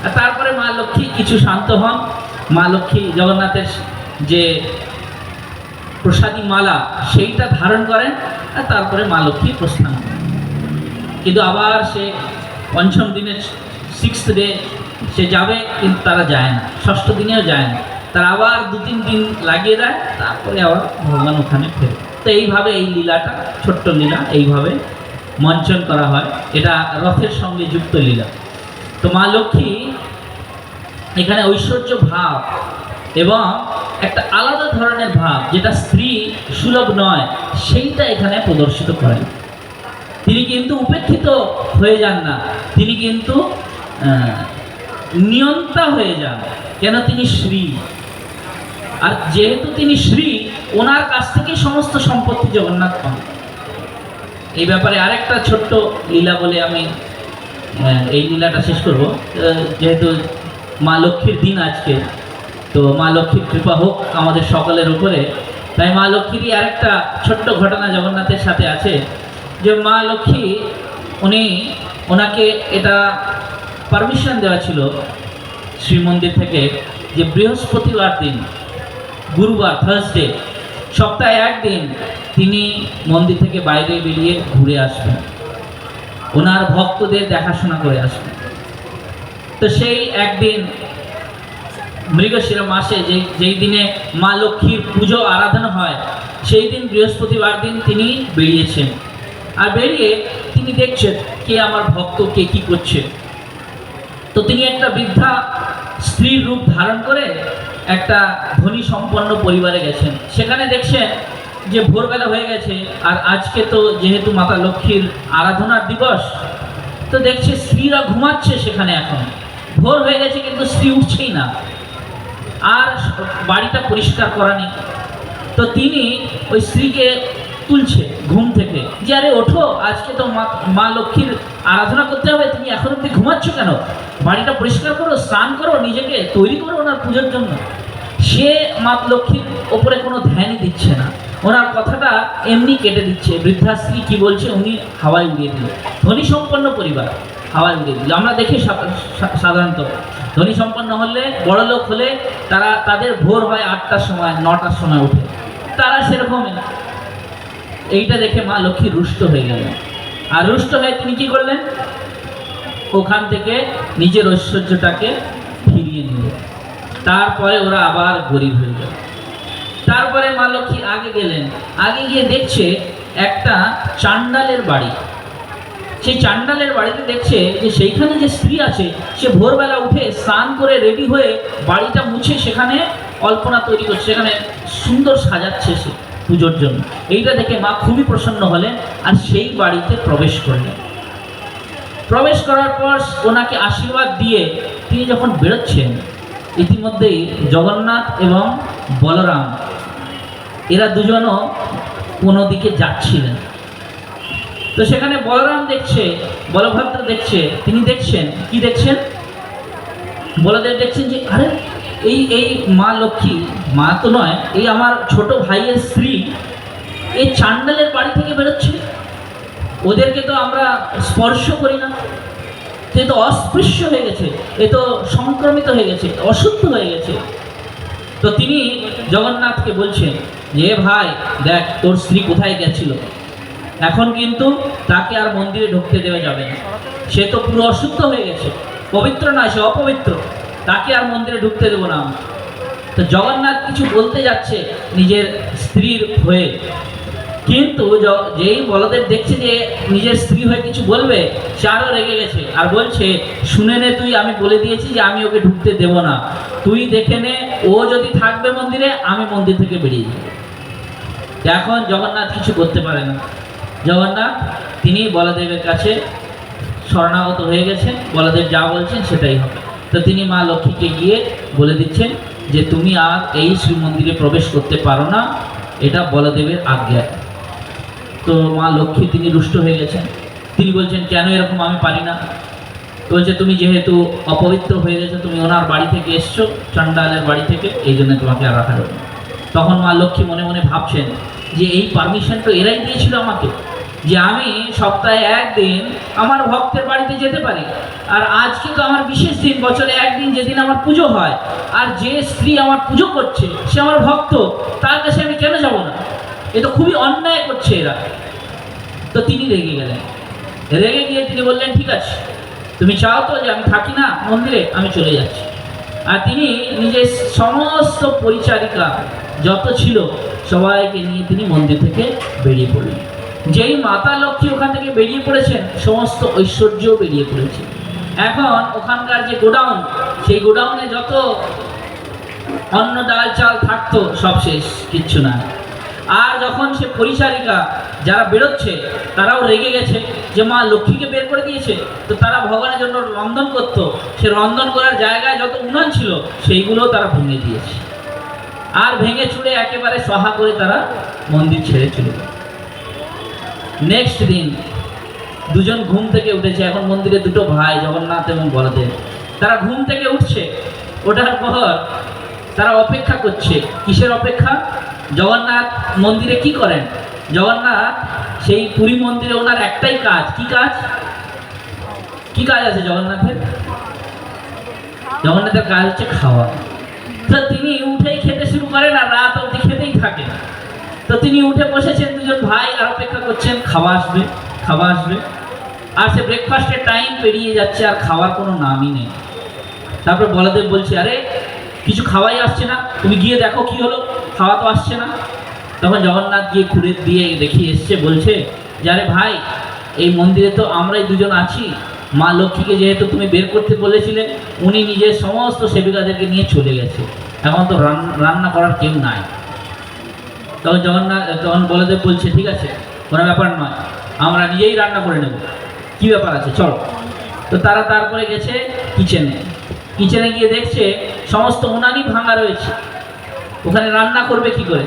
আর তারপরে মা লক্ষ্মী কিছু শান্ত হন। মা লক্ষ্মী জগন্নাথের যে প্রসাদী মালা সেইটা ধারণ করেন, আর তারপরে মা লক্ষ্মী প্রস্থান করেন। কিন্তু আবার সে পঞ্চম দিনের 6th ডে সে যাবে, কিন্তু তারা যায় না, ষষ্ঠ দিনেও যায় না, তারা আবার 2-3 দিন লাগিয়ে দেয়, তারপরে আবার ভগবান ওখানে ফেরে। তো এইভাবে এই লীলাটা, ছোট্ট লীলা, এইভাবে মঞ্চন করা হয়। এটা রথের সঙ্গে যুক্ত লীলা। তো মা লক্ষ্মী এখানে ঐশ্বর্য ভাব এবং একটা আলাদা ধরনের ভাব, যেটা স্ত্রী সুলভ নয়, সেইটা এখানে প্রদর্শিত করেন। তিনি কিন্তু উপেক্ষিত হয়ে যান না, তিনি কিন্তু নিয়ন্তা হয়ে যান। কেন? তিনি শ্রী, আর যেহেতু তিনি শ্রী, ওনার কাছ থেকে সমস্ত সম্পত্তি জগন্নাথ পান। এই ব্যাপারে আরেকটা ছোট্ট লীলা বলে আমি এই লীলাটা শেষ করব। যেহেতু মা লক্ষ্মীর দিন আজকে, তো মা লক্ষ্মীর কৃপা হোক আমাদের সকলের উপরে। তাই মা লক্ষ্মীরই আরেকটা ছোট্ট ঘটনা জগন্নাথের সাথে আছে, যে মা লক্ষ্মী ওনাকে এটা পারমিশন দেওয়া ছিল শ্রীমন্দির থেকে, যে বৃহস্পতিবার দিন, গুরুবার, থার্সডে, সপ্তাহে একদিন তিনি মন্দির থেকে বাইরে বেরিয়ে ঘুরে আসবেন, ওনার ভক্তদের দেখাশোনা করে আসবেন। তো সেই একদিন মৃগশিরা মাসে যেই দিনে মা লক্ষ্মীর পুজো আরাধনা হয়, সেই দিন বৃহস্পতিবার দিন তিনি বেরিয়েছেন। আর বেরিয়ে তিনি দেখছেন কে আমার ভক্ত, কে কি করছে। তো তিনি একটা বৃদ্ধা স্ত্রীর রূপ ধারণ করে একটা ধনী সম্পন্ন পরিবারে গেছেন। সেখানে দেখছেন যে ভোরবেলা হয়ে গেছে, আর আজকে তো যেহেতু মাতা লক্ষ্মীর আরাধনার দিবস, তো দেখছে স্ত্রীরা ঘুমাচ্ছে সেখানে। এখন ভোর হয়ে গেছে কিন্তু স্ত্রী উঠছেই না, আর বাড়িটা পরিষ্কার করা নেই। তো তিনি ওই স্ত্রীকে তুলছে ঘুম থেকে, যে আরে ওঠো, আজকে তো মা লক্ষ্মীর আরাধনা করতে হবে, তুমি এখন অব্দি ঘুমাচ্ছ কেন? বাড়িটা পরিষ্কার করো, স্নান করো, নিজেকে তৈরি করো ওনার পুজোর জন্য। সে মা লক্ষ্মীর ওপরে কোনো ধ্যানই দিচ্ছে না, ওনার কথাটা এমনি কেটে দিচ্ছে। বৃদ্ধা স্ত্রী কি বলছে উনি হাওয়ায় উড়িয়ে দিল। ধনী সম্পন্ন পরিবার, হাওয়ায় উড়িয়ে দিল। আমরা দেখি সাধারণত ধনী সম্পন্ন হলে, বড় লোক হলে, তাদের ভোর হয় 8টার সময়, 9টার সময় উঠে, তারা সেরকমই না। এইটা দেখে মা লক্ষ্মী রুষ্ট হয়ে গেলেন। আর রুষ্ট হয়ে তিনি কি করলেন? ওখান থেকে নিজের ঐশ্বর্যটাকে ফিরিয়ে নিলেন। তারপরে ওরা আবার গরিব হয়ে গেল। তারপরে মা লক্ষ্মী আগে গেলেন, আগে গিয়ে দেখছে একটা চাণ্ডালের বাড়ি। সেই চাণ্ডালের বাড়িতে দেখছে যে সেইখানে যে স্ত্রী আছে, সে ভোরবেলা উঠে স্নান করে রেডি হয়ে বাড়িটা মুছে সেখানে অল্পনা তৈরি করছে, সেখানে সুন্দর সাজাচ্ছে সে পুজোর জন্য। এইটা দেখে মা খুবই প্রসন্ন হলেন, আর সেই বাড়িতে প্রবেশ করলেন। প্রবেশ করার পর ওনাকে আশীর্বাদ দিয়ে তিনি যখন বেরোচ্ছেন, ইতিমধ্যেই জগন্নাথ এবং বলরাম এরা দুজনও কোনো দিকে যাচ্ছিলেন। তো সেখানে বলরাম দেখছে, বলভদ্র দেখছে, তিনি দেখছেন কি দেখছেন? বলদেব দেখছেন যে আরে এই মা লক্ষ্মী, মা তো নয়, এই আমার ছোট ভাইয়ের স্ত্রী এই চাণ্ডালের বাড়ি থেকে বেরোচ্ছে। ওদেরকে তো আমরা স্পর্শ করি না, এ তো অস্পৃশ্য হয়ে গেছে, এ তো সংক্রমিত হয়ে গেছে, অশুদ্ধ হয়ে গেছে। তো তিনি জগন্নাথকে বলছেন যে ভাই দেখ, তোর স্ত্রী কোথায় গেছিল, এখন কিন্তু তাকে আর মন্দিরে ঢুকতে দেওয়া যাবে না। সে তো পুরো অশুদ্ধ হয়ে গেছে, পবিত্র নয়, সে অপবিত্র, তাকে আর মন্দিরে ঢুকতে দেবো না। তো জগন্নাথ কিছু বলতে যাচ্ছে নিজের স্ত্রীর হয়ে, কিন্তু যেই বলদেব দেখছে যে নিজের স্ত্রী হয়ে কিছু বলবে, সে আরও রেগে গেছে আর বলছে শুনে নে তুই, আমি বলে দিয়েছি যে আমি ওকে ঢুকতে দেব না, তুই দেখে নে, ও যদি থাকবে মন্দিরে আমি মন্দির থেকে বেরিয়ে যাব। এখন জগন্নাথ কিছু করতে পারে না। জগন্নাথ তিনি বলদেবের কাছে শরণাগত হয়ে গেছেন, বলদেব যা বলছেন সেটাই হবে। তো তিনি মা লক্ষ্মীকে গিয়ে বলে দিচ্ছেন যে তুমি আর এই শ্রীমন্দিরে প্রবেশ করতে পারো না, এটা বলদেবের আজ্ঞা। তো মা লক্ষ্মী তিনি রুষ্ট হয়ে গেছেন। তিনি বলছেন কেন এরকম, আমি পারি না। বলছে তুমি যেহেতু অপবিত্র হয়ে গেছো, তুমি ওনার বাড়ি থেকে এসছো, চাণ্ডালের বাড়ি থেকে, এই জন্য তোমাকে আর রাখা যাবে না। তখন মা লক্ষ্মী মনে মনে ভাবছেন যে এই পারমিশন তো এরাই দিয়েছিল আমাকে, যে আমি সপ্তাহে একদিন আমার ভক্তের বাড়িতে যেতে পারি, আর আজকে তো আমার বিশেষ দিন, বছরে একদিন যেদিন আমার পুজো হয়, আর যে স্ত্রী আমার পুজো করছে সে আমার ভক্ত, তার কাছে আমি কেন যাব না? এ তো খুবই অন্যায় করছে এরা। তো তিনি রেগে গেলেন। রেগে গিয়ে তিনি বললেন, ঠিক আছে, তুমি চাও তো যে আমি থাকি না মন্দিরে, আমি চলে যাচ্ছি। আর তিনি নিজের সমস্ত পরিচারিকা যত ছিল সবাইকে নিয়ে তিনি মন্দির থেকে বেরিয়ে পড়লেন। যেই মাতা লক্ষ্মী ওখান থেকে বেরিয়ে পড়েছেন, সমস্ত ঐশ্বর্যও বেরিয়ে পড়েছে। এখন ওখানকার যে গোডাউন, সেই গোডাউনে যত অন্ন ডাল চাল থাকতো সব শেষ, কিচ্ছু না। আর যখন সে পরিচারিকা যারা বেরোচ্ছে তারাও রেগে গেছে যে মা লক্ষ্মীকে বের করে দিয়েছে, তো তারা ভগবানের জন্য রন্ধন করতো, সে রন্ধন করার জায়গায় যত উনান ছিল সেইগুলো তারা ভেঙে দিয়েছে। আর ভেঙে চুড়ে একেবারে সহা করে তারা মন্দির ছেড়ে চলে গেল। নেক্সট দিন দুজন ঘুম থেকে উঠেছে। এখন মন্দিরে দুটো ভাই, জগন্নাথ এবং বলদেব, তারা ঘুম থেকে উঠছে। ওঠার পর তারা অপেক্ষা করছে। কিসের অপেক্ষা? জগন্নাথ মন্দিরে কি করেন? জগন্নাথ সেই পুরী মন্দিরে ওনার একটাই কাজ। কি কাজ? কি কাজ আছে জগন্নাথের? জগন্নাথের কাজ হচ্ছে খাওয়া। তো তিনি উঠেই খেতে শুরু করেন আর রাত অবধি খেতেই থাকেন। তো তিনি উঠে বসেছেন, দুজন ভাই আর অপেক্ষা করছেন খাওয়া আসবে, খাওয়া আসবে। আর সে ব্রেকফাস্টের টাইম পেরিয়ে যাচ্ছে আর খাওয়ার কোনো নামই নেই। তারপর বলদেব বলছে, আরে কিছু খাওয়াই আসছে না, তুমি গিয়ে দেখো কি হলো, খাওয়া তো আসছে না। তখন জগন্নাথ গিয়ে ঘুরে দিয়ে দেখিয়ে এসছে, বলছে যে আরে ভাই, এই মন্দিরে তো আমরাই দুজন আছি। মা লক্ষ্মীকে যেহেতু তুমি বের করতে বলেছিলে, উনি নিজের সমস্ত সেবিকাদেরকে নিয়ে চলে গেছে, এখন তো রান্না করার কেউ নাই। তখন বলদেব বলছে, ঠিক আছে, কোনো ব্যাপার নয়, আমরা নিজেই রান্না করে নেব, কি ব্যাপার আছে, চলো। তো তারা তারপরে গেছে কিচেনে গিয়ে দেখছে সমস্ত উনানই ভাঙা রয়েছে, ওখানে রান্না করবে কি করে?